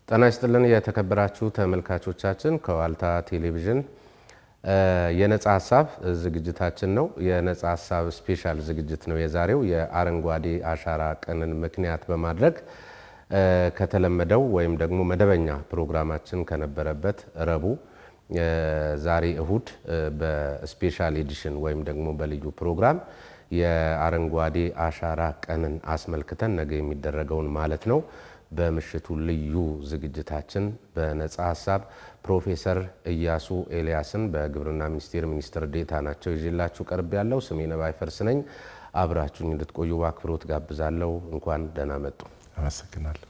ጤና ይስጥልን የተከበራችሁ ተመልካቾቻችን ከዋልታ ቴሌቪዥን የነጻ ሐሳብ ዝግጅታችን ነው። የነጻ ሐሳብ ስፔሻል ዝግጅት ነው የዛሬው የአረንጓዴ አሻራ ቀንን ምክንያት በማድረግ ከተለመደው ወይም ደግሞ መደበኛ ፕሮግራማችን ከነበረበት ረቡዕ ዛሬ እሁድ በስፔሻል ኤዲሽን ወይም ደግሞ በልዩ ፕሮግራም የአረንጓዴ አሻራ ቀንን አስመልክተን ነገ የሚደረገውን ማለት ነው በምሽቱ ልዩ ዝግጅታችን በነጻ ሐሳብ ፕሮፌሰር ኢያሱ ኤልያስን በግብርና ሚኒስቴር ዴታ ናቸው ይዤላችሁ ቀርብ ያለው ስሜነ ባይፈርስ ነኝ። አብራችሁኝ እንድትቆዩ በአክብሮት ጋብዛለሁ። እንኳን ደህና መጡ። አመሰግናለሁ።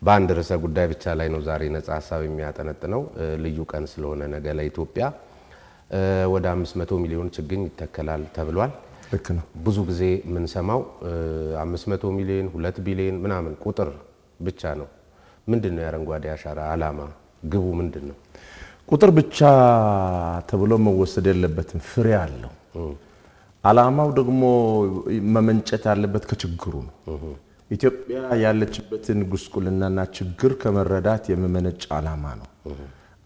በአንድ ርዕሰ ጉዳይ ብቻ ላይ ነው ዛሬ ነጻ ሐሳብ የሚያጠነጥነው ልዩ ቀን ስለሆነ ነገ ለኢትዮጵያ ወደ 500 ሚሊዮን ችግኝ ይተከላል ተብሏል። ልክ ነው። ብዙ ጊዜ ምን ሰማው 500 ሚሊዮን 2 ቢሊዮን ምናምን ቁጥር ብቻ ነው። ምንድነው የአረንጓዴ አሻራ ዓላማ ግቡ ምንድነው? ቁጥር ብቻ ተብሎ መወሰድ የለበትም። ፍሬ አለው። ዓላማው ደግሞ መመንጨት ያለበት ከችግሩ ነው። ኢትዮጵያ ያለችበትን ጉስቁልናና ችግር ከመረዳት የሚመነጭ ዓላማ ነው።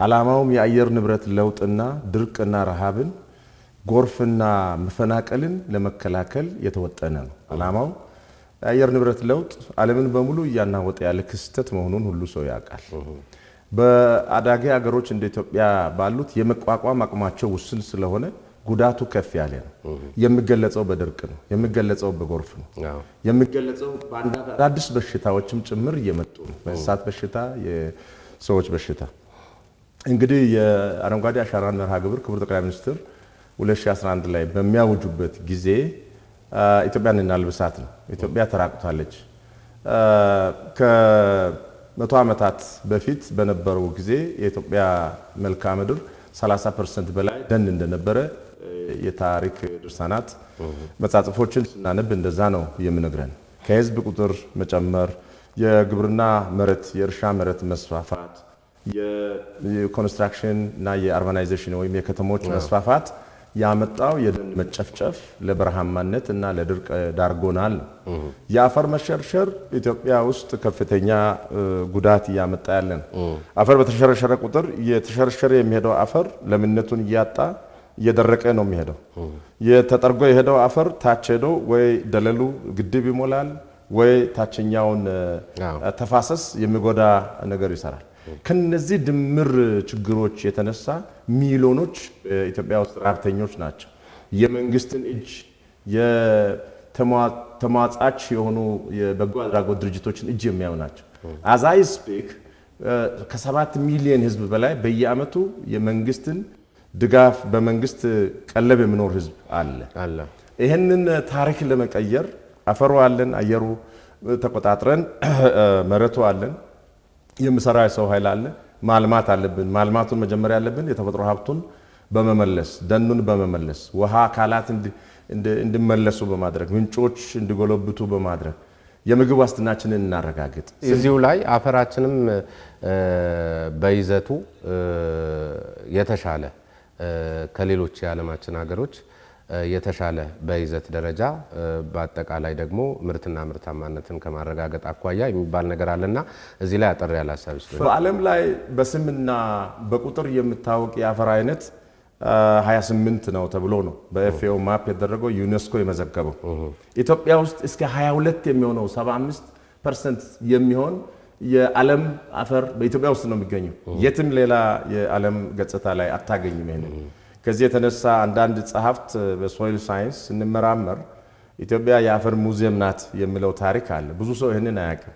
ዓላማውም የአየር ንብረት ለውጥና ድርቅና ረሃብን ጎርፍና መፈናቀልን ለመከላከል የተወጠነ ነው። ዓላማው የአየር ንብረት ለውጥ ዓለምን በሙሉ እያናወጠ ያለ ክስተት መሆኑን ሁሉ ሰው ያውቃል። በአዳጊ ሀገሮች እንደ ኢትዮጵያ ባሉት የመቋቋም አቅማቸው ውስን ስለሆነ ጉዳቱ ከፍ ያለ ነው። የሚገለጸው በድርቅ ነው፣ የሚገለጸው በጎርፍ ነው፣ የሚገለጸው በአንዳንድ አዲስ በሽታዎችም ጭምር እየመጡ ነው። በእንስሳት በሽታ፣ የሰዎች በሽታ። እንግዲህ የአረንጓዴ አሻራን መርሃ ግብር ክቡር ጠቅላይ ሚኒስትር 2011 ላይ በሚያውጁበት ጊዜ ኢትዮጵያን እናልብሳት ነው። ኢትዮጵያ ተራቁታለች። ከ100 ዓመታት በፊት በነበረው ጊዜ የኢትዮጵያ መልክዓ ምድር 30% በላይ ደን እንደነበረ የታሪክ ድርሳናት መጻጽፎችን ስናነብ እንደዛ ነው የሚነግረን። ከህዝብ ቁጥር መጨመር፣ የግብርና መሬት የእርሻ መሬት መስፋፋት፣ የኮንስትራክሽን እና የአርባናይዜሽን ወይም የከተሞች መስፋፋት ያመጣው የደን መጨፍጨፍ ለበረሃማነት እና ለድርቅ ዳርጎናል። የአፈር መሸርሸር ኢትዮጵያ ውስጥ ከፍተኛ ጉዳት ያመጣ ያለን። አፈር በተሸረሸረ ቁጥር የተሸረሸረ የሚሄደው አፈር ለምነቱን እያጣ እየደረቀ ነው የሚሄደው። የተጠርጎ የሄደው አፈር ታች ሄዶ ወይ ደለሉ ግድብ ይሞላል ወይ ታችኛውን ተፋሰስ የሚጎዳ ነገር ይሰራል። ከነዚህ ድምር ችግሮች የተነሳ ሚሊዮኖች ኢትዮጵያ ውስጥ ረሃብተኞች ናቸው። የመንግስትን እጅ የተሟጻች የሆኑ የበጎ አድራጎት ድርጅቶችን እጅ የሚያዩ ናቸው። as I speak ከ7 ሚሊዮን ህዝብ በላይ በየአመቱ የመንግስትን ድጋፍ በመንግስት ቀለብ የሚኖር ህዝብ አለ። ይሄንን ታሪክ ለመቀየር አፈሩ አለን፣ አየሩ ተቆጣጥረን መሬቱ አለን፣ የምሰራ ሰው ኃይል አለ። ማልማት አለብን። ማልማቱን መጀመሪያ ያለብን የተፈጥሮ ሀብቱን በመመለስ ደኑን በመመለስ ውሃ አካላት እንዲመለሱ በማድረግ ምንጮች እንዲጎለብቱ በማድረግ የምግብ ዋስትናችንን እናረጋግጥ። እዚሁ ላይ አፈራችንም በይዘቱ የተሻለ ከሌሎች የዓለማችን ሀገሮች የተሻለ በይዘት ደረጃ በአጠቃላይ ደግሞ ምርትና ምርታማነትን ከማረጋገጥ አኳያ የሚባል ነገር አለና እዚህ ላይ አጠር ያለ ሐሳብ ይስጡ። በዓለም ላይ በስምና በቁጥር የምታወቅ የአፈር አይነት 28 ነው ተብሎ ነው በኤፍኤኦ ማፕ የተደረገው ዩኔስኮ የመዘገበው። ኢትዮጵያ ውስጥ እስከ 22 የሚሆነው 75% የሚሆን የዓለም አፈር በኢትዮጵያ ውስጥ ነው የሚገኘው። የትም ሌላ የዓለም ገጽታ ላይ አታገኝም። ይሄን ከዚህ የተነሳ አንዳንድ ጸሐፍት በሶይል ሳይንስ እንመራመር ኢትዮጵያ የአፈር ሙዚየም ናት የሚለው ታሪክ አለ። ብዙ ሰው ይሄንን አያውቅም።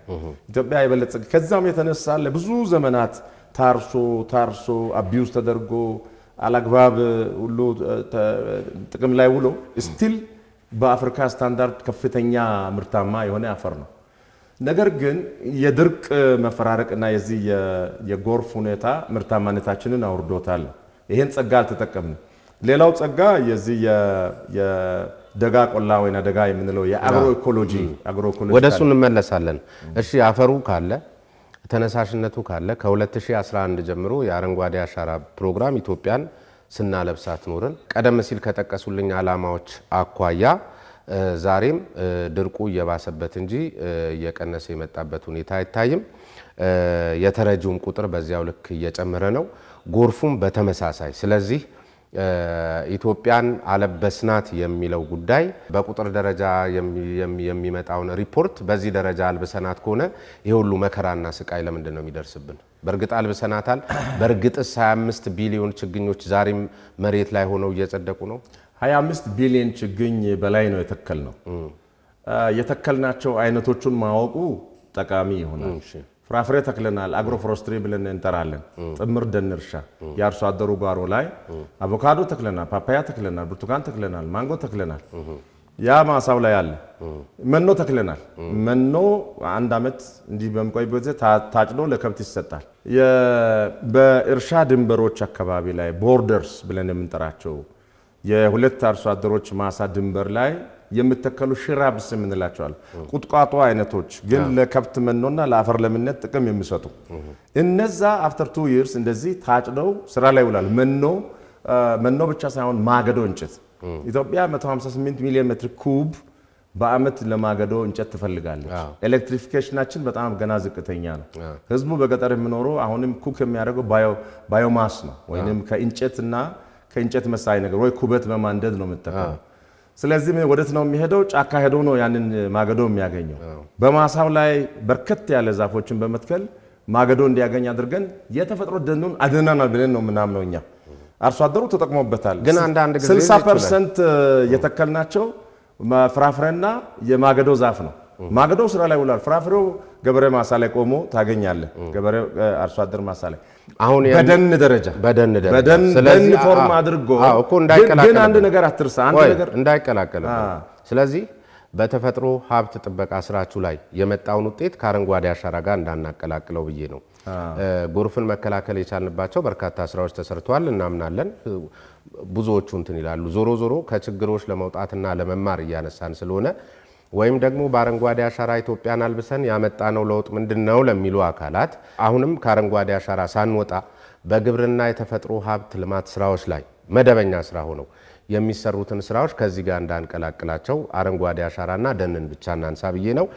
ኢትዮጵያ የበለጸገ ከዛም የተነሳ ለብዙ ዘመናት ታርሶ አቢዩዝ ተደርጎ አላግባብ ሁሉ ጥቅም ላይ ውሎ ስቲል በአፍሪካ ስታንዳርድ ከፍተኛ ምርታማ የሆነ አፈር ነው። ነገር ግን የድርቅ መፈራረቅና የዚህ የጎርፍ ሁኔታ ምርታማነታችንን አውርዶታል። ይሄን ጸጋ አልተጠቀምንም። ሌላው ጸጋ የዚህ የደጋ ቆላ ወይና ደጋ የምንለው የአግሮ ኢኮሎጂ ወደሱ እንመለሳለን። እሺ አፈሩ ካለ ተነሳሽነቱ ካለ ከ2011 ጀምሮ የአረንጓዴ አሻራ ፕሮግራም ኢትዮጵያን ስናለብሳት ኖርን። ቀደም ሲል ከጠቀሱልኝ ዓላማዎች አኳያ ዛሬም ድርቁ እየባሰበት እንጂ እየቀነሰ የመጣበት ሁኔታ አይታይም የተረጂውም ቁጥር በዚያው ልክ እየጨመረ ነው ጎርፉም በተመሳሳይ ስለዚህ ኢትዮጵያን አለበስናት የሚለው ጉዳይ በቁጥር ደረጃ የሚመጣውን ሪፖርት በዚህ ደረጃ አልበሰናት ከሆነ ይሄ ሁሉ መከራና ስቃይ ለምንድን ነው የሚደርስብን በርግጥ አልበሰናታል በርግጥስ 25 ቢሊዮን ችግኞች ዛሬም መሬት ላይ ሆነው እየጸደቁ ነው 25 ቢሊዮን ችግኝ በላይ ነው የተከልነው የተከልናቸው አይነቶቹን ማወቁ ጠቃሚ ይሆናል ፍራፍሬ ተክለናል አግሮፎረስትሪ ብለን እንጠራለን ጥምር ደን እርሻ ያርሶ አደሩ ጓሮ ላይ አቮካዶ ተክለናል ፓፓያ ተክለናል ብርቱካን ተክለናል ማንጎ ተክለናል ያ ማሳው ላይ አለ መኖ ተክለናል መኖ አንድ አመት እንዲህ በመቆይበት ታጭዶ ለከብት ይሰጣል በእርሻ ድንበሮች አካባቢ ላይ ቦርደርስ ብለን የምንጠራቸው የሁለት አርሶ አደሮች ማሳ ድንበር ላይ የምተከሉ ሽራብስ ምንላቸዋል ቁጥቋጦ አይነቶች ግን ለከብት መኖና ለአፈር ለምነት ጥቅም የሚሰጡ እነዛ after 2 years እንደዚህ ታጭደው ስራ ላይ ይውላል መኖ ብቻ ሳይሆን ማገዶ እንጨት ኢትዮጵያ 158 ሚሊዮን ሜትር ኩብ በአመት ለማገዶ እንጨት ትፈልጋለች ኤሌክትሪፊኬሽናችን በጣም ገና ዝቅተኛ ነው ህዝቡ በገጠር የሚኖረው አሁንም ኩክ የሚያደርገው ባዮማስ ነው ወይንም ከእንጨት መሳይ ነገር ወይ ኩበት በማንደድ ነው የምትጠቀመው ስለዚህ ወደት ነው የሚሄደው ጫካ ሄዶ ነው ያንን ማገዶ የሚያገኘው በማሳው ላይ በርከት ያለ ዛፎችን በመትከል ማገዶ እንዲያገኝ አድርገን የተፈጥሮ ደኑን አድነናል ብለን ነው ምናምነውኛ አርሶ አደሩ ተጠቅሞበታል ግን አንድ ጊዜ 60% የተከልናቸው ፍራፍሬና የማገዶ ዛፍ ነው ማገዶ ስራ ላይ ውላል ፍራፍሬው ገበሬ ማሳ ላይ ቆሞ ታገኛለህ ገበሬ አርሶ አደር ማሳ ላይ አሁን በደን ደረጃ ስለዚህ ፎርም አድርጎ እኮ እንዳይቀላቀል ግን አንድ ነገር አትርሳ አንድ ነገር እንዳይቀላቀል ስለዚህ በተፈጥሮ ሀብት ጥበቃ ስራችሁ ላይ የመጣውን ውጤት ከአረንጓዴ አሻራ ጋር እንዳናቀላቅለው ብዬ ነው ጎርፍን መከላከል የቻልንባቸው በርካታ ስራዎች ተሰርተዋል እናምናለን ብዙዎቹ እንትን ይላሉ ዞሮ ከችግሮች ለመውጣትና ለመማር ያነሳን ስለሆነ ወይም ደግሞ በአረንጓዴ አሻራ ኢትዮጵያን አልብሰን ያመጣነው ለውጥ ምንድነው ለሚሉ አካላት አሁንም ከአረንጓዴ አሻራ ሳንወጣ በግብርና የተፈጥሮ ሀብት ልማት ስራዎች ላይ መደበኛ ስራ ሆነው የሚሰሩትን ስራዎች ከዚህ ጋር እንዳንቀላቅላቸው አረንጓዴ አሻራና ደንን ብቻ እናንሳ ብዬ ነው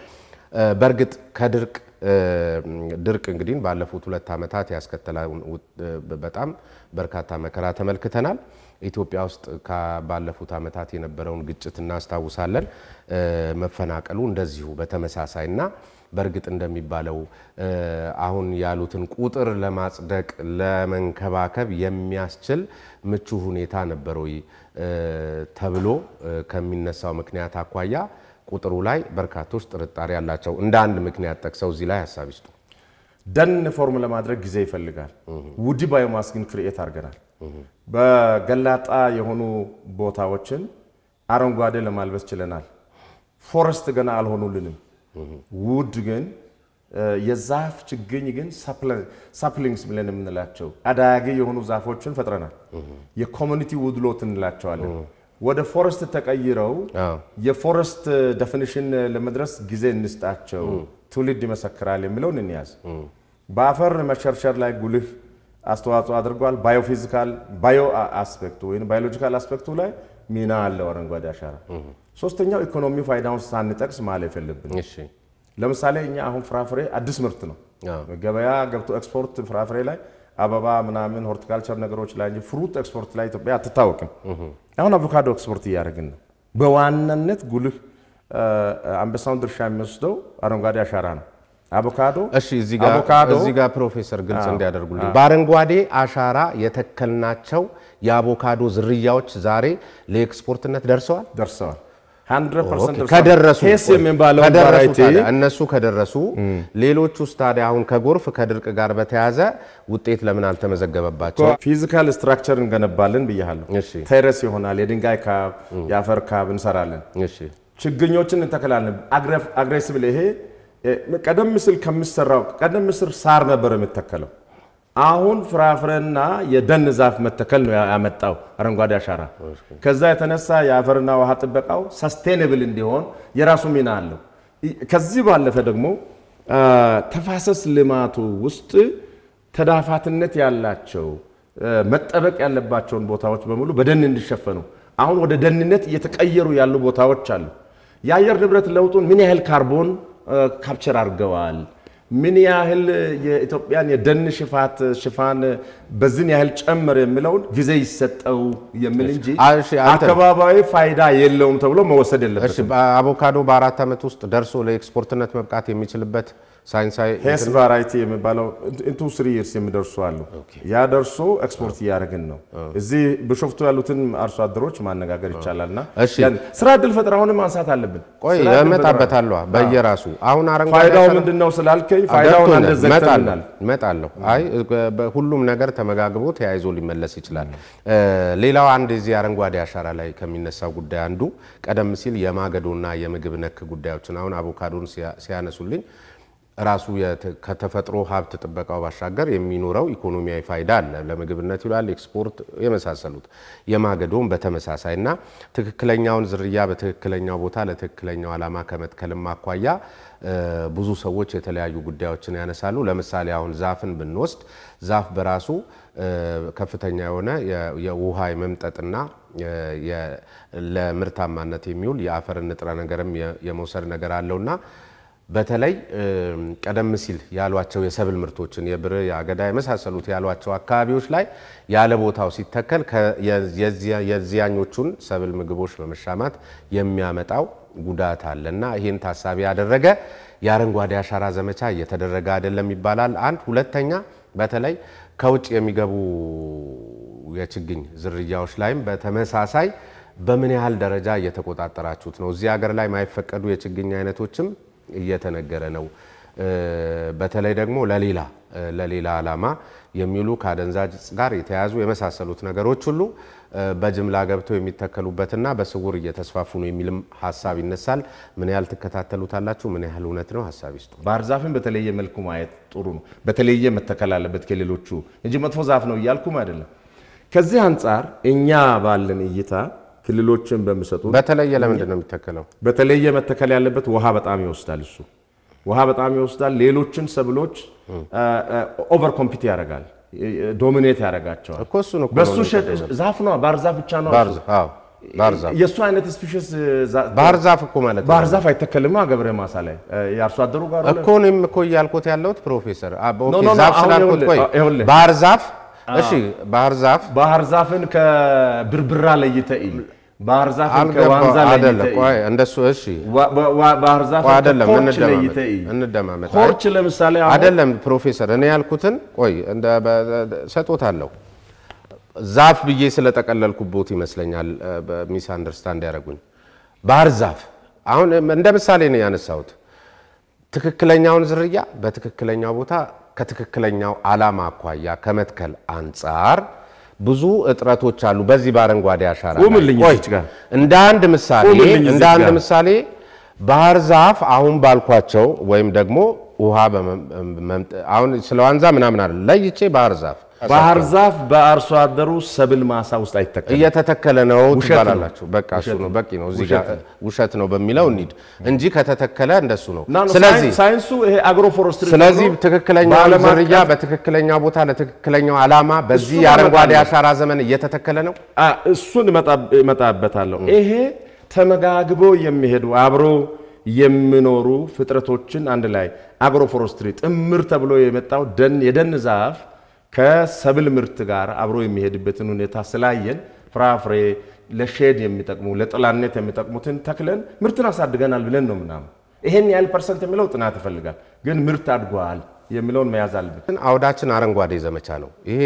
በርግጥ ድርቅ እንግዲህ ባለፉት 2 አመታት ያስከተለው በጣም በርካታ መከራ ተመልክተናል ኢትዮጵያ ውስጥ ባለፉት አመታት የነበረውን ግጭት እናስታውሳለን መፈናቀሉ እንደዚሁ በተመሳሳይና በርግጥ እንደሚባለው አሁን ያሉትን ቁጥር ለማጽደቅ ለመንከባከብ የሚያስችል ምቹ ሁኔታ ነበረው ተብሎ ከሚነሳው ምክንያት አኳያ ቁጥሩ ላይ በርካቶች ጥርጣሬ ያላቸው እንደ አንድ ምክንያት ጠቅሰው እዚህ ላይ ሐሳብ ይስጡ ደን ፎርም ለማድረግ ጊዜ ይፈልጋል ውዲ ባዮማስ ግን ክሪኤት አድርገናል በገላጣ የሆኑ ቦታዎችን አረንጓዴ ለማልበስ ችለናል ፎረስት ገና አልሆኑልንም ውድ ግን የዛፍ ችግኝ ግን ሳፕሊንግስ ብለን የምንላቸው አዳጊ የሆኑ ዛፎችን ፈጥረናል የኮሚኒቲ ውድሎት እንላቸዋለን ወደ ፎረስት ተቀይረው የፎረስት ዴፊኒሽን ለመድረስ ጊዜ እንስጣቸው ትውልድ ይመሰክራል የሚለውን እንያዝ በአፈር መሸርሸር ላይ ጉልህ አስተዋጽኦ አድርጓል ባዮፊዚካል ባዮ አስፔክቱ ወይ ባዮሎጂካል አስፔክቱ ላይ ሚና አለው አረንጓዴ አሻራ ሶስተኛው ኢኮኖሚ ፋይዳውን ሳንጠቅስ ማለት የለብንም እሺ ለምሳሌ እኛ አሁን ፍራፍሬ አዲስ ምርት ነው ገበያ ገብቶ ኤክስፖርት ፍራፍሬ ላይ አበባ ምናምን ሆርቲካልቸር ነገሮች ላይ እንጂ ፍሩት ኤክስፖርት ላይ ኢትዮጵያ አትታወቅም አሁን አቮካዶ ኤክስፖርት እያደረግን ነው በዋናነት ጉልህ አንበሳውን ድርሻ የሚወስደው አረንጓዴ አሻራ ነው አቮካዶ እሺ እዚህ ጋር ፕሮፌሰር ግልጽ እንዲያደርጉልኝ በአረንጓዴ አሻራ የተከልናቸው የአቮካዶ ዝርያዎች ዛሬ ለኤክስፖርትነት ደርሰዋል 100% ከደረሱ ኬስ የሚባለው ቫራይቲ እነሱ ከደረሱ ሌሎች ውስጥ ታዲያ አሁን ከጎርፍ ከድርቅ ጋር በተያያዘ ውጤት ለምን አልተመዘገበባቸው ፊዚካል ስትራክቸር እንገነባለን ብያለሁ ቴረስ ይሆናል የድንጋይ ካብ ያፈር ካብ እንሰራለን ችግኞችን እንተከላለን አግሬሲቭሊ ይሄ ቀደም ሲል ከመሰራው ቀደም ሲል ሳር ነበር የምተከለው አሁን ፍራፍሬና የደን ዛፍ መተከል ነው ያመጣው አረንጓዴ አሻራ ከዛ የተነሳ የአፈርና ውሃ ጥበቃው ሰስቴኔብል እንዲሆን የራሱ ሚና አለው ከዚህ ባለፈ ደግሞ ተፋሰስ ልማቱ ውስጥ ተዳፋትነት ያላቸው መጠበቅ ያለባቸውን ቦታዎች በሙሉ በደን እንዲሸፈኑ አሁን ወደ ደንነት እየተቀየሩ ያሉ ቦታዎች አሉ የአየር ንብረት ለውጡን ምን ያህል ካርቦን ካፕቸር አድርገዋል ምን ያህል የኢትዮጵያን የደን ሽፋን በዝን ያህል ጨመረ የሚለው ጊዜ ይሰጠው የሚል እንጂ አካባቢያዊ ፋይዳ የለውም ተብሎ መወሰድ የለበትም እሺ አቮካዶ በ4 አመት ውስጥ ደርሶ ለኤክስፖርትነት መብቃት የሚችልበት ሳይንሳዊ ሄስ ቫራይቲ የሚባለው into 3 years የሚደርሱ አሉ ያ ደርሶ ኤክስፖርት ያደርግን ነው እዚህ በሾፍቱ ያሉትን አርሶ አደሮች ማነጋገር ይቻላልና ስራ ዕድል ፈጠራውን ማንሳት አለብን ቆይ ያመጣበታለሁ በየራሱ አሁን አረንጓዴ ፋይዳው ምንድነው ስላልከኝ ፋይዳውን እንደዘግተናል መጣለሁ አይ ሁሉም ነገር ተመጋግቦ ተያይዞ ሊመለስ ይችላል ሌላው አንድ እዚህ አረንጓዴ አሻራ ላይ ከሚነሳው ጉዳይ አንዱ ቀደም ሲል የማገዶና የምግብ ነክ ጉዳዮችን አሁን አቮካዶን ሲያነሱልኝ ራሱ ከተፈጥሮ ሀብት ጥበቃው ባሻገር የሚኖረው ኢኮኖሚያዊ ፋይዳ አለ ለምግብነት ይላል ኤክስፖርት የመሳሰሉት የማገዶን በተመሳሳይና ትክክለኛውን ዝርያ በትክክለኛው ቦታ ለትክክለኛው ዓላማ ከመትከልም አኳያ ብዙ ሰዎች የተለያዩ ጉዳዮችን ያነሳሉ ለምሳሌ አሁን ዛፍን ብንወስድ ዛፍ በራሱ ከፍተኛ የሆነ የውሃ የመምጠጥና ለምርታማነት የሚውል የአፈር ንጥረ ነገርም የመውሰድ ነገር አለውና በተለይ ቀደም ሲል ያሏቸው የሰብል ምርቶችን የብር ያገዳ የመሳሰሉት ያሏቸው አካባቢዎች ላይ ያለ ቦታው ሲተከል የዚያኞቹን ሰብል ምግቦች በመሻማት የሚያመጣው ጉዳት አለና ይሄን ታሳቢ ያደረገ የአረንጓዴ አሻራ ዘመቻ እየተደረገ አይደለም ይባላል አንድ ሁለተኛ በተለይ ከውጭ የሚገቡ የችግኝ ዝርያዎች ላይም በተመሳሳይ በምን ያህል ደረጃ እየተቆጣጠራችሁት ነው እዚህ ሀገር ላይ ማይፈቀዱ የችግኝ አይነቶችም እየተነገረ ነው በተለይ ደግሞ ለሌላ ዓላማ የሚሉ ካደንዛዥ ጋር የተያዙ የመሳሰሉት ነገሮች ሁሉ በጅምላ ገብተው የሚተከሉበትና በስውር እየተስፋፉ ነው የሚልም ሐሳብ ይነሳል ምን ያህል ተከታተሉታላችሁ ምን ያህል እውነት ነው ሐሳብ ይስጡ ባህር ዛፍን በተለየ መልኩ ማየት ጥሩ ነው በተለየ መተከል አለበት ከሌሎቹ እንጂ መጥፎ ዛፍ ነው ይያልኩም አይደለም ከዚህ አንፃር እኛ ባለን እይታ ክልሎችን በመሰጡ በተለየ ለምንድን ነው የሚተከለው በተለየ መተከል ያለበት ውሃ በጣም ይወስዳል እሱ ውሃ በጣም ይወስዳል ሌሎችን ሰብሎች ኦቨር ኮምፒት ያደርጋል ዶሚኔት ያደርጋቸዋል እኮ እሱ ነው በሱ ዛፍ ነው ባህር ዛፍ ብቻ ነው ባህር ዛፍ የሱ አይነት ስፔሺስ ባህር ዛፍ እኮ ማለት ባህር ዛፍ አይተከልም ገብረ ማሳ ላይ ያርሶ አደሩ ጋር እኮ ነው እኮ ያልኩት ያለውት ፕሮፌሰር ኦኬ ዛፍ ስላልኩት ቆይ ባህር ዛፍ እሺ ባህር ዛፍን ከብርብራ ለይተይ ባህር ዛፍን ከዋንዛ ለይተይ ቆይ እንደሱ እሺ ባህር ዛፍ አይደለም እንደማመጣ ኮርች ለምሳሌ አይደለም ፕሮፌሰር እኔ ያልኩትን ቆይ እንደ ሰጦታለሁ ዛፍ ብዬ ስለተቀለልኩበት ይመስለኛል ሚስ አንደርስታንድ ያረጉኝ ባህር ዛፍ አሁን እንደ ምሳሌ ነው ያነሳሁት ትክክለኛውን ዝርያ በትክክለኛው ቦታ ከትክክለኛው ዓላማ አኳያ ከመትከል አንፃር ብዙ እጥረቶች አሉ በዚህ ባረንጓዴ አሻራ እንደ አንድ ምሳሌ ባህር ዛፍ አሁን ባልኳቸው ወይም ደግሞ ውሃ አሁን ስለዋንዛ ምናምን አይደል ለይቼ ባህር ዛፍ በአርሶ አደሩ ሰብል ማሳ ውስጥ አይተከለም እየተተከለ ነው ትባላላችሁ በቃ እሱ ነው በቂ ነው እዚህ ጋር ውሸት ነው በሚለው እንሂድ እንጂ ከተተከለ እንደሱ ነው ስለዚህ ሳይንሱ ይሄ አግሮፎረስትሪ ስለዚህ ትክክለኛው ዝርያ በትክክለኛው ቦታ ለትክክለኛው ዓላማ በዚህ አረንጓዴ አሻራ ዘመን እየተተከለ ነው እሱን መጣበታለሁ ይሄ ተመጋግቦ የሚሄዱ አብሮ የሚኖሩ ፍጥረቶችን አንድ ላይ አግሮፎረስትሪ ጥምር ተብሎ የመጣው የደን ዛፍ ከሰብል ምርት ጋር አብሮ የሚሄድበትን ሁኔታ ስላየን ፍራፍሬ ለሼድ የሚጠቅሙ ለጥላነት የሚጠቅሙትን ተክለን ምርትን አሳድገናል ብለን ነው ምናምን ይሄን ያህል ፐርሰንት የሚለው ጥናት ይፈልጋል ግን ምርት አድጓል የሚለውን መያዝ አለብን አውዳችን አረንጓዴ ዘመቻ ነው ይሄ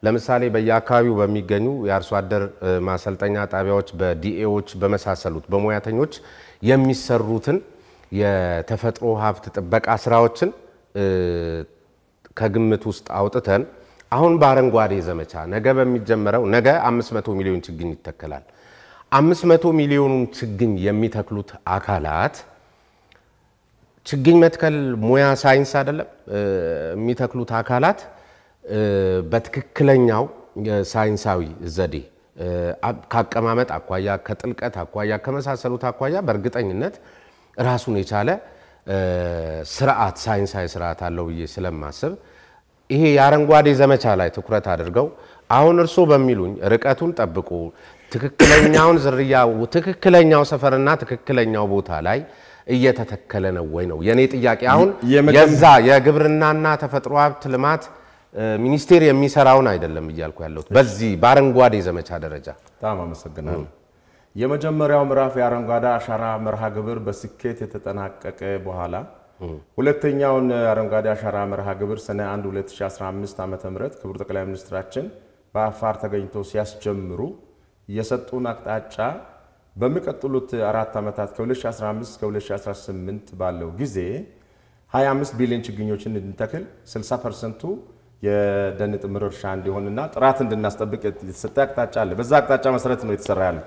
ለምሳሌ በየአካባቢው በሚገኙ የአርሶ አደር ማሰልጠኛ ጣቢያዎች በዲኤዎች በመሳሰሉት በሙያተኞች የሚሰሩትን የተፈጥሮ ሀብት ጥበቃ ስራዎችን ከግምት ውስጥ አውጥተን አሁን ባረንጓዴ ዘመቻ ነገ በሚጀመረው ነገ 500 ሚሊዮን ችግኝ ይተከላል 500 ሚሊዮን ችግኝ የሚተክሉት አካላት ችግኝ መትከል ሙያ ሳይንስ አይደለም የሚተክሉት አካላት በትክክለኛው ሳይንሳዊ ዘዴ ካቀማመጥ አኳያ ከጥልቀት አኳያ ከመሳሰሉት አኳያ በእርግጠኝነት ራሱን የቻለ ስርዓት ሳይንሳዊ ስርዓት አለው ብዬ ስለማስብ ይሄ የአረንጓዴ ዘመቻ ላይ ትኩረት አድርገው አሁን እርሶ በሚሉኝ ርቀቱን ጠብቁ ትክክለኛውን ዝርያ ትክክለኛው ሰፈርና ትክክለኛው ቦታ ላይ እየተተከለ ነው ወይ ነው የኔ ጥያቄ አሁን የዛ የግብርናና ተፈጥሮ ሀብት ልማት ሚኒስቴር የሚሰራውን አይደለም እያልኩ ያለሁት በዚህ በአረንጓዴ ዘመቻ ደረጃ በጣም አመሰግናለሁ የመጀመሪያው ምዕራፍ የአረንጓዴ አሻራ መርሃ ግብር በስኬት የተጠናቀቀ በኋላ ሁለተኛውን አረንጓዴ አሻራ መርሃ ግብር ሰኔ 1 2015 ዓ.ም ክቡር ጠቅላይ ሚኒስትራችን በአፋር ተገኝቶ ሲያስጀምሩ የሰጡን አቅጣጫ በሚቀጥሉት 4 ዓመታት ከ2015 እስከ 2018 ባለው ጊዜ 25 ቢሊዮን ችግኞችን እንድንተክል 60% የደን ጥምር እርሻ እንዲሆንና ጥራት እንድናስጠብቅ የተሰጠ አቅጣጫ አለ በዛ አቅጣጫ መሰረት ነው የተሰራ ያለው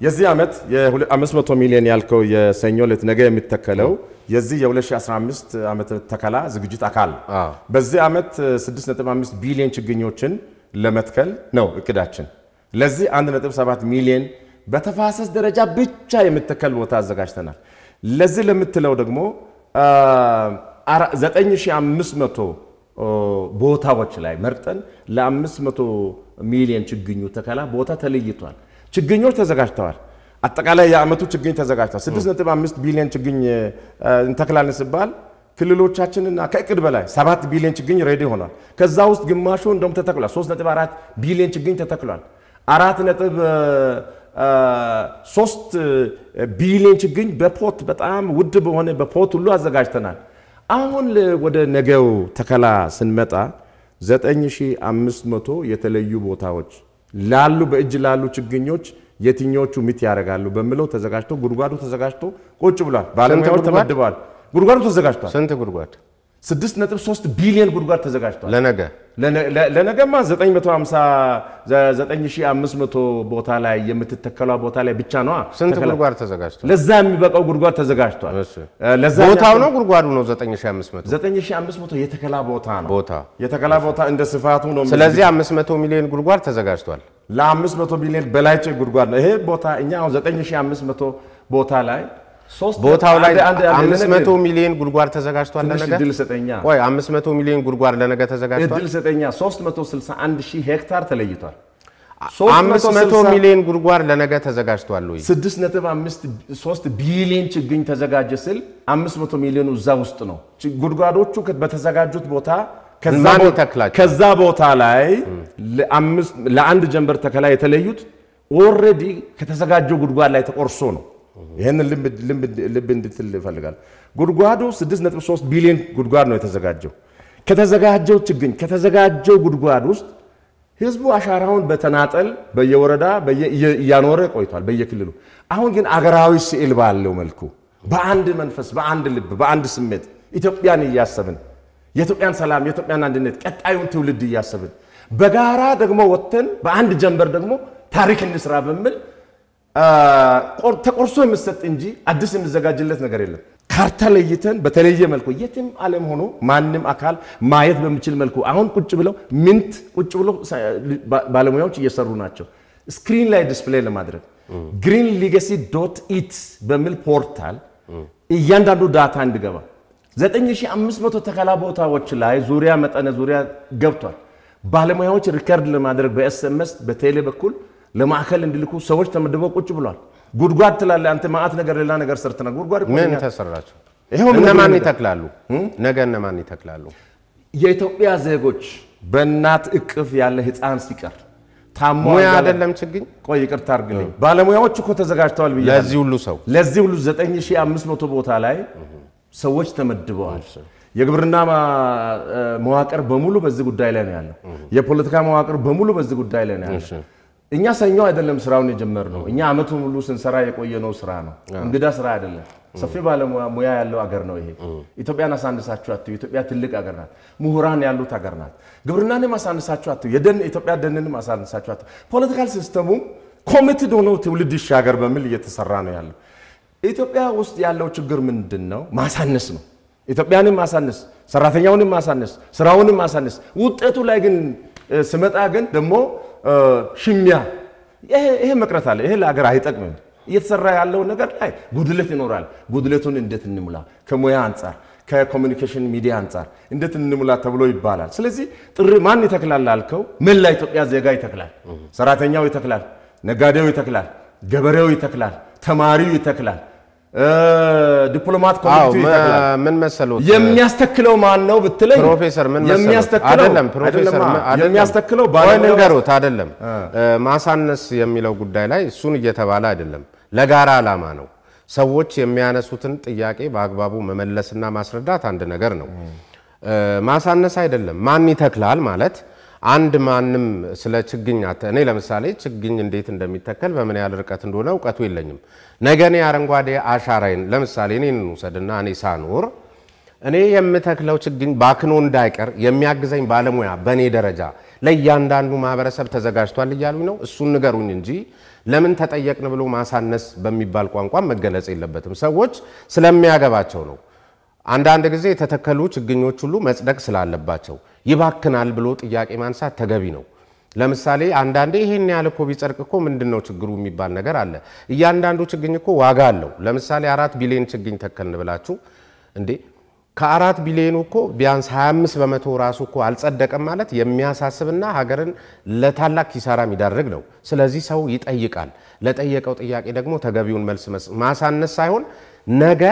የዚህ ዓመት የ500 ሚሊዮን ያልከው የሰኞ ዕለት ነገ የሚተከለው የዚህ የ2015 ዓመት ተከላ ዝግጅት አካል በዚህ ዓመት 6.5 ቢሊዮን ችግኞችን ለመትከል ነው እቅዳችን ለዚህ 1.7 ሚሊዮን በተፋሰስ ደረጃ ብቻ የምትተከል ቦታ አዘጋጅተናል ለዚህ ለምትለው ደግሞ 9500 ቦታዎች ላይ መርጠን ለ500 ሚሊዮን ችግኙ ተከላ ቦታ ተለይቷል ችግኞች ተዘጋጅተዋል አጠቃላይ የዓመቱ ችግኝ ተዘጋጅቷል 6.5 ቢሊዮን ችግኝ እንተክላለን ሲባል ክልሎቻችንና ከእቅድ በላይ 7 ቢሊዮን ችግኝ ሬዲ ሆኗል ከዛ ውስጥ ግማሹ እንደም ተተክሏል 3.4 ቢሊዮን ችግኝ ተተክሏል 4.3 ቢሊዮን ችግኝ በፖት በጣም ውድ በሆነ በፖት ሁሉ አዘጋጅተናል አሁን ወደ ነገው ተከላ ስንመጣ 9500 የተለዩ ቦታዎች ላሉ በእጅ ላሉ ችግኞች የትኞቹ ምት ያረጋሉ በመለው ተዘጋጅቶ ጉድጓዱ ተዘጋጅቶ ቁጭ ብሏል ባለሙያዎች ተመድበዋል ጉድጓዱ ተዘጋጅቷል ስንት ጉድጓድ 6.3 ቢሊዮን ጉድጓድ ተዘጋጅቷል ለነገማ 9500 ቦታ ላይ የምትተከለው ቦታ ላይ ብቻ ነው ስንት ጉድጓድ ተዘጋጅቷል ለዛ የሚበቃው ጉድጓድ ተዘጋጅቷል ለዛ ቦታው ነው ጉድጓዱ ነው 9500 የተከላ ቦታ ነው የተከላ ቦታ እንደ ስፋቱ ነው ስለዚህ 500 ሚሊዮን ጉድጓድ ተዘጋጅቷል ለ500 ሚሊዮን በላይ ጉድጓድ ነው ይሄ ቦታ እኛ 9500 ቦታ ላይ ቦታው ላይ 500 ሚሊዮን ጉድጓድ ተዘጋጅቷል ለነገ ድል ሰጠኛ ወይ 500 ሚሊዮን ጉድጓድ ለነገ ተዘጋጅቷል ድል ሰጠኛ 361000 ሄክታር ተለይቷል 500 ሚሊዮን ጉድጓድ ለነገ ተዘጋጅቷል ወይ 6.3 ቢሊዮን ችግኝ ተዘጋጀ ስል 500 ሚሊዮን እዛ ውስጥ ነው ጉድጓዶቹ በተዘጋጁት ቦታ ከዛ ቦታ ላይ ለአንድ ጀንበር ተከላ የተለዩት ኦሬዲ ከተዘጋጀው ጉድጓድ ላይ ተቆርሶ ነው ይሄንን ልብ እንድትል ፈልጋል ጉድጓዱ 6.3 ቢሊዮን ጉድጓድ ነው የተዘጋጀው ከተዘጋጀው ችግኝ ከተዘጋጀው ጉድጓድ ውስጥ ህዝቡ አሻራውን በተናጠል በየወረዳ ያኖረ ቆይቷል በየክልሉ አሁን ግን አገራዊ ስዕል ባለው መልኩ በአንድ መንፈስ በአንድ ልብ በአንድ ስሜት ኢትዮጵያን ያያሰብን የኢትዮጵያን ሰላም የኢትዮጵያን አንድነት ቀጣዩን ትውልድ ያያሰብን በጋራ ደግሞ ወጥተን በአንድ ጀንበር ደግሞ ታሪክ እንስራ በሚል ተቆርሶ የምሰጥ እንጂ አዲስ የሚዘጋጅለት ነገር የለም ካርታ ለይተን በተለየ መልኩ የትም ዓለም ሆኖ ማንንም አካል ማየት በሚችል መልኩ አሁን ቁጭ ብለው ባለሙያዎች እየሰሩ ናቸው ስክሪን ላይ ዲስፕሌይ ለማድረግ greenlegacy.it በሚል ፖርታል እያንዳንዱ ዳታ እንዲገባ 9500 ተከላ ቦታዎች ላይ ዙሪያ መጠነ ዙሪያ ገብቷል ባለሙያዎች ሪከርድ ለማድረግ በኤስኤምኤስ በቴሌ በኩል ለማከል እንድልኩ ሰዎች ተመድበው ቁጭ ብሏል ጉድጓድ ትላለ አንተ ማአት ነገር ሌላ ነገር ሰርተና ጉድጓድ ምን ተሰራቸው እነማን ይተክላሉ ነገ እነማን ይተክላሉ የኢትዮጵያ ዜጎች በእናት እቅፍ ያለ ህፃን ሲቀር ታሞያ አይደለም ችግኝ ቆይ ይቅርታ አርግልኝ ባለሙያዎች እኮ ተዘጋጅተዋል ብዬ ለዚህ ሁሉ 9500 ቦታ ላይ ሰዎች ተመድበዋል የግብርና መዋቅር በሙሉ በዚህ ጉዳይ ላይ ነው ያለው የፖለቲካ መዋቅር በሙሉ በዚህ ጉዳይ ላይ ነው ያለው እኛ ሰኞ አይደለም ስራውን የጀመርነው እኛ አመቱን ሁሉ ስንሰራ የቆየነው ስራ ነው እንግዳ ስራ አይደለም ሰፊ ባለሙያ ያለው አገር ነው ይሄ ኢትዮጵያን አሳንሳችሁ አትዩ ኢትዮጵያ ትልቅ አገር ናት ምሁራን ያሉት አገር ናት ግብርናንም አሳንሳችሁ አትዩ የደን ኢትዮጵያ ደንንም አሳንሳችሁ አትዩ ፖለቲካል ሲስተሙ ኮሚትድ ሆኖ ትውልድ ይሻገር በሚል እየተሰራ ነው ያለው ኢትዮጵያ ውስጥ ያለው ችግር ምንድነው ማሳነስ ነው ኢትዮጵያንም ማሳነስ ሰራተኛውንም ማሳነስ ስራውንም ማሳነስ ውጤቱ ላይ ግን ስመጣ ግን ደሞ ሽሚያ ይሄ መቅረት አለ ይሄ ለአገር አይጠቅምም እየተሰራ ያለው ነገር ላይ ጉድለት ይኖራል ጉድለቱን እንዴት እንሙላ ከሞያ አንፃር ከኮሙኒኬሽን ሚዲያ አንፃር እንዴት እንሙላ ተብሎ ይባላል ስለዚህ ጥሪ ማን ይተክላል አልከው መላ ኢትዮጵያ ዜጋ ይተክላል ሰራተኛው ይተክላል ነጋዴው ይተክላል ገበሬው ይተክላል ተማሪው ይተክላል ዲፕሎማት ኮሚቴው ይተክላል ምን መሰለው የሚያስተክለው ማን ነው ብትለኝ ፕሮፌሰር ምን መሰለው አይደለም ፕሮፌሰር የሚያስተክለው ባለሙያው ንገሩት አይደለም ማሳነስ የሚለው ጉዳይ ላይ እሱን እየተባለ አይደለም ለጋራ ዓላማ ነው ሰዎች የሚያነሱትን ጥያቄ በአግባቡ መመለስና ማስረዳት አንድ ነገር ነው ማሳነስ አይደለም ማን ይተክላል ማለት አንድ ማንንም ስለ ችግኝ እኔ ለምሳሌ ችግኝ እንዴት እንደሚተከል በምን ያህል ርቀት እንደሆነ ዕውቀቱ የለኝም ነገኔ አረንጓዴ አሻራዬን ለምሳሌ እኔን እንውሰድና እኔ ሳኖር እኔ የምተክለው ችግኝ ባክኖ እንዳይቀር የሚያግዘኝ ባለሙያ በኔ ደረጃ ለእያንዳንዱ ማህበረሰብ ተዘጋጅቷል እያሉኝ ነው እሱን ንገሩኝ እንጂ ለምን ተጠየቅን ብሎ ማሳነስ በሚባል ቋንቋ መገለጽ የለበትም ሰዎች ስለሚያገባቸው ነው አንዳንድ ጊዜ የተተከሉ ችግኞች ሁሉ መጽደቅ ስላለባቸው ይባክናል ብሎ ጥያቄ ማንሳት ተገቢ ነው ለምሳሌ አንዳንዴ ይሄን ያህል እኮ ቢጸድቅ እኮ ምንድነው ችግሩ የሚባል ነገር አለ እያንዳንዱ ችግኝ እኮ ዋጋ አለው ለምሳሌ 4 ቢሊዮን ችግኝ ተከልን ብላችሁ እንዴ ከ4 ቢሊዮን እኮ ቢያንስ 25% ራሱ እኮ አልጸደቀም ማለት የሚያሳስብና ሀገርን ለታላቅ ኪሳራ የሚዳርግ ነው ስለዚህ ሰው ይጠይቃል ለጠየቀው ጥያቄ ደግሞ ተገቢውን መልስ ማሳነስ ሳይሆን ነገ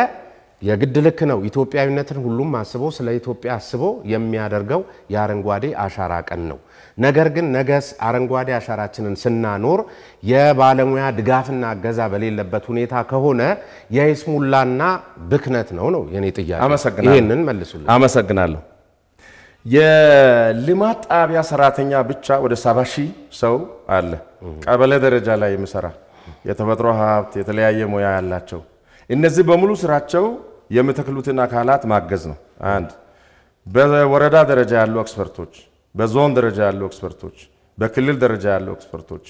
የግድ ልክ ነው ኢትዮጵያዊነትን ሁሉም አስቦ ስለ ኢትዮጵያ አስቦ የሚያደርገው የአረንጓዴ አሻራ ቀን ነው ነገር ግን ነገስ አረንጓዴ አሻራችንን ስናኖር የባለሙያ ድጋፍና ገዛ በሌለበት ሁኔታ ከሆነ የይስሙላና ብክነት ነው የኔ ጥያቄ ይሄንን መልሱልኝ አመሰግናለሁ የልማት ጣቢያ ሰራተኛ ብቻ ወደ 70,000 ሰው አለ ቀበሌ ደረጃ ላይ የሚሰራ የተፈጥሮ ሀብት የተለያየ ሙያ ያላቸው እነዚህ በሙሉ ስራቸው የምትክሉትን አካላት ማገዝ ነው አንድ በወረዳ ደረጃ ያሉ ኤክስፐርቶች በዞን ደረጃ ያሉ ኤክስፐርቶች በክልል ደረጃ ያሉ ኤክስፐርቶች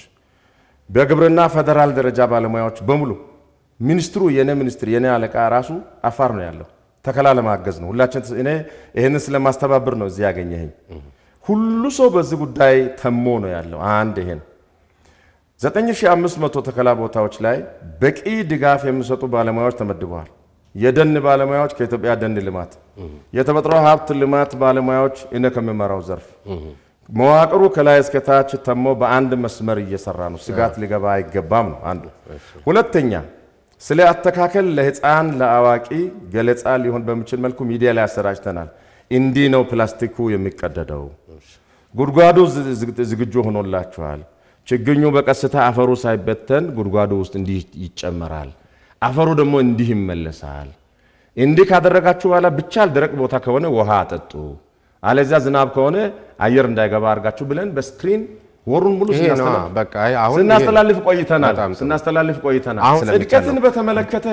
በግብርና ፌደራል ደረጃ ባለሙያዎች በሙሉ ሚኒስትሩ የኔ አለቃ ራሱ አፋር ነው ያለው ተከላ ለማገዝ ነው ሁላችን እኔ ይሄንን ስለማስተባበር ነው እዚህ ያገኘኝ ሁሉ ሰው በዚህ ጉዳይ ተሞ ነው ያለው አንድ ይሄን 9500 ተከላ ቦታዎች ላይ በቂ ድጋፍ የሚሰጡ ባለሙያዎች ተመድበዋል የደን ባለሙያዎች ከኢትዮጵያ ደን ልማት የተፈጥሮ ሀብት ልማት ባለሙያዎች እነ ከመመራው ዘርፍ መዋቅሩ ከላይ እስከ ታች ተሞ በአንድ መስመር እየሰራ ነው ስጋት ሊገባ አይገባም ነው አንዱ ሁለተኛ ስለ አተካከል ለህፃን ለአዋቂ ገለጻ ሊሆን በሚችል መልኩ ሚዲያ ላይ አሰራጭተናል እንዲ ነው ፕላስቲኩ የሚቀደደው ጉድጓዱ ዝግጁ ሆኖላችኋል ችግኙ በቀስታ አፈሩ ሳይበተን ጉድጓዱ ውስጥ እንዲህ ይጨመራል አፈሩ ደግሞ እንዲህ ይመለሳል እንዲህ ካደረጋችሁ በኋላ ብቻ ደረቅ ቦታ ከሆነ ውሃ አጠጡ አለዚያ ዝናብ ከሆነ አየር እንዳይገባ አርጋችሁ ብለን በስክሪን ወሩን ሙሉ ስናስተላልፍ ቆይተናል ጽድቀትን በተመለከተ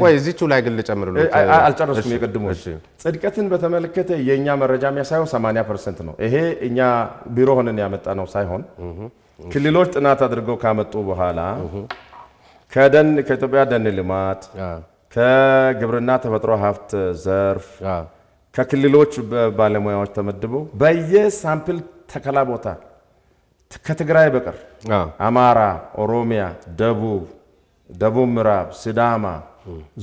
ቆይ እዚቹ ላይ ግል ጨምሩልኝ አልጨረስኩም የቀድሞ ጽድቀትን በተመለከተ የኛ መረጃ የሚያሳየው 80% ነው ይሄ እኛ ቢሮ ሆነን ያመጣ ነው ሳይሆን ክልሎች ጥናት አድርገው ካመጡ በኋላ ከኢትዮጵያ ደን ልማት ከግብርና ተፈጥሮ ሀብት ዘርፍ ከክልሎች ባለሙያዎች ተመድበው በየሳምፕል ተከላ ቦታ ከትግራይ በቀር አማራ ኦሮሚያ ደቡብ ምዕራብ ሲዳማ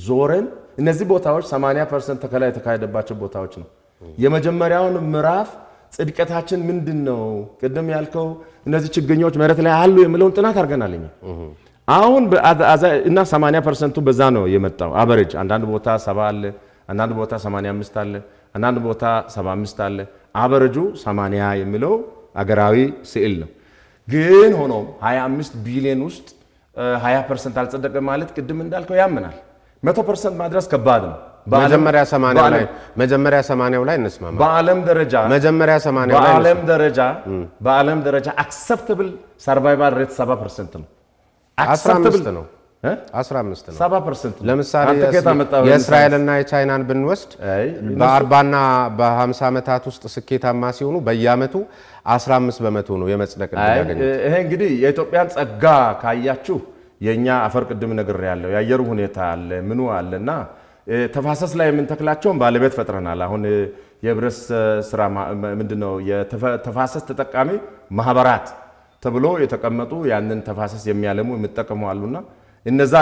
ዞረን እነዚህ ቦታዎች 80% ተከላ የተካሄደባቸው ቦታዎች ነው የመጀመሪያውን ምዕራፍ ጽድቀታችን ምንድነው ቅድም ያልከው እነዚህ ችግኞች መሬት ላይ አሉ የሚለውን ጥናት አርገናልኝ አሁን እና 80% በዛ ነው የመጣው አቨሬጅ አንዳንድ ቦታ 70 አለ አንዳንድ ቦታ 85 አለ አንዳንድ ቦታ 75 አለ አቨሬጁ 80 የሚለው አገራዊ ስዕል ነው ግን ሆኖ 25 ቢሊዮን ውስጥ 20% አልጸደቀ ማለት ቅድም እንዳልከው ያምናል 100% ማድረስ ከባድ ነው መጀመሪያ 80 ላይ እንስማማ በአለም ደረጃ መጀመሪያ 80 ላይ በአለም ደረጃ acceptable survival rate 7% ነው 15 ነው 15 ነው 7% ለምሳሌ የእስራኤልና የቻይናን ብንወስድ በ40 እና በ50 ዓመታት ውስጥ ስኬታማ ሲሆኑ በየአመቱ 15% ነው የመጽደቅ እንደያገኙ ይሄ እንግዲህ የኢትዮጵያን ጸጋ ካያችሁ የኛ አፈር ቅድም ነገር ያለው ያየሩ ሁኔታ አለ ምኑ አለና ተፋሰስ ላይ የምንተክላቸው ባለቤት ፈጥረናል አሁን የብረስ ስራ ምንድነው የተፋሰስ ተጠቃሚ ማህበራት ተብሎ የተቀመጡ ያንን ተፋሰስ የሚያለሙ የሚጠቀሙ አሉና እነዛ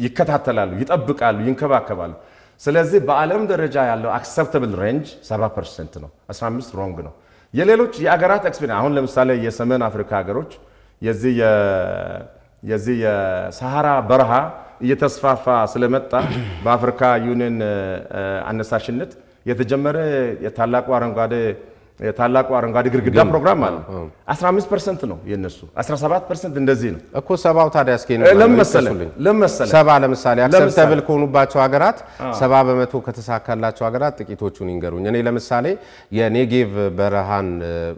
ይከታተላሉ ይጠብቃሉ ይንከባከባሉ ስለዚህ በዓለም ደረጃ ያለው acceptable range 7% ነው 15 wrong ነው የሌሎች የአገራት ኤክስፒሪየንስ አሁን ለምሳሌ የሰሜን አፍሪካ ሀገሮች የዚህ የሳሃራ በረሃ እየተስፋፋ ስለመጣ በአፍሪካ ዩኒየን አነሳሽነት የተጀመረ የታላቁ አረንጓዴ ግርግዳ ፕሮግራም አለ 15% ነው የነሱ 17% እንደዚህ ነው እኮ ሰባው ታዲያ እስኪ ነው ለምሳሌ ሰባ ለምሳሌ አክሰፕተብል ከሆኑባቸው ሀገራት 70% ከተሳካላቸው ሀገራት ጥቂቶቹን ይንገሩኝ እኔ ለምሳሌ የኔጌቭ በረሃን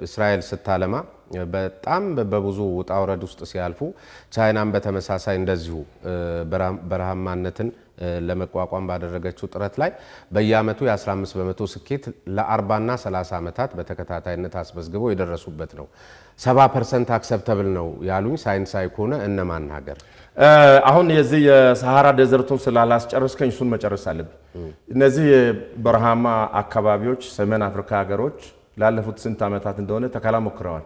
እስራኤል ስታለማ በጣም በብዙ ውጣ ወረድ ውስጥ ሲያልፉ ቻይናን በተመሳሳይ እንደዚሁ በረሃማነትን ለመቋቋም ባደረገችው ጥረት ላይ በየአመቱ የ15% ስኬት ለ40 እና 30 አመታት በተከታታይነት አስመዝግበው የደረሱበት ነው 70% አክሰፕተብል ነው ያሉኝ ሳይንሳዊ ከሆነ እነማን ሀገር አሁን የዚህ የሳሃራ ዴዘርቱን ስላላስጨረስከኝ እሱን መጨረስ አለብኝ እነዚህ በረሃማ አካባቢዎች ሰሜን አፍሪካ ሀገሮች ላለፉት ስንት አመታት እንደሆነ ተከላ ሞክረዋል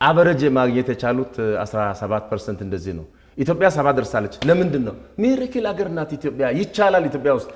አቨሬጅ ማግኘት የቻሉት 17% እንደዚህ ነው ኢትዮጵያ 7 ደርሳለች ለምንድን ነው ሚራክል ሀገር ናት ኢትዮጵያ ይቻላል ኢትዮጵያ ውስጥ